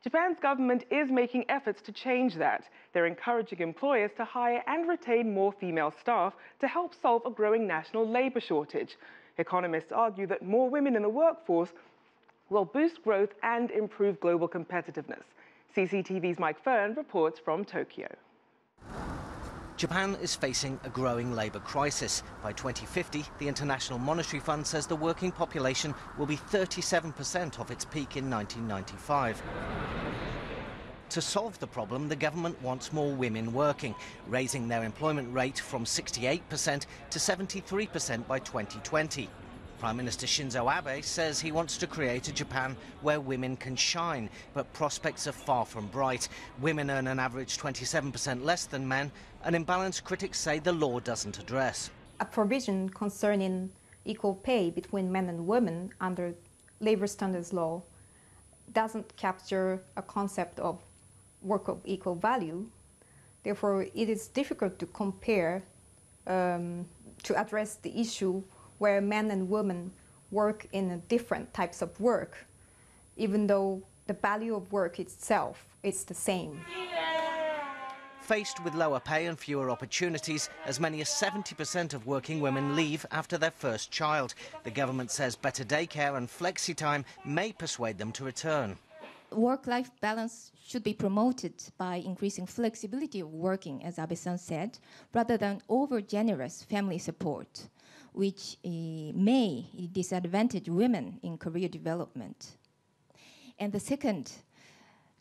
Japan's government is making efforts to change that. They're encouraging employers to hire and retain more female staff to help solve a growing national labour shortage. Economists argue that more women in the workforce will boost growth and improve global competitiveness. CCTV's Mike Firn reports from Tokyo. Japan is facing a growing labour crisis. By 2050, the International Monetary Fund says the working population will be 37% of its peak in 1995. To solve the problem, the government wants more women working, raising their employment rate from 68% to 73% by 2020. Prime Minister Shinzo Abe says he wants to create a Japan where women can shine, but prospects are far from bright. Women earn an average 27% less than men, an imbalance critics say the law doesn't address. A provision concerning equal pay between men and women under labor standards law doesn't capture a concept of work of equal value. Therefore, it is difficult to compare, to address the issue where men and women work in different types of work, even though the value of work itself is the same. Faced with lower pay and fewer opportunities, as many as 70% of working women leave after their first child. The government says better daycare and flexi-time may persuade them to return. Work-life balance should be promoted by increasing flexibility of working, as Abe-san said, rather than over-generous family support, which may disadvantage women in career development. And the second,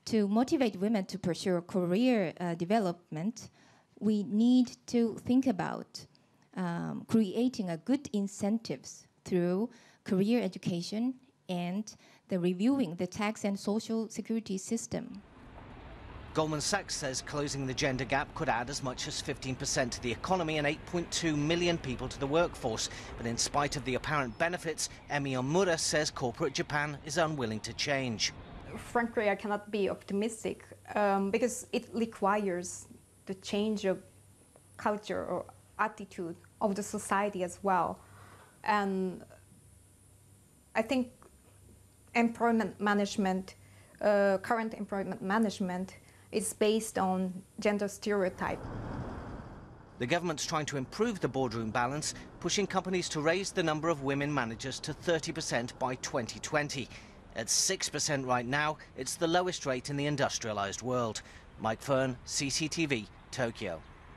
to motivate women to pursue career development, we need to think about creating a good incentives through career education and the reviewing the tax and social security system. Goldman Sachs says closing the gender gap could add as much as 15% to the economy and 8.2 million people to the workforce. But in spite of the apparent benefits, Emi Omura says corporate Japan is unwilling to change. Frankly, I cannot be optimistic because it requires the change of culture or attitude of the society as well. And I think employment management, current employment management, is based on gender stereotype. The government's trying to improve the boardroom balance, pushing companies to raise the number of women managers to 30% by 2020. At 6% right now, it's the lowest rate in the industrialized world. Mike Firn, CCTV, Tokyo.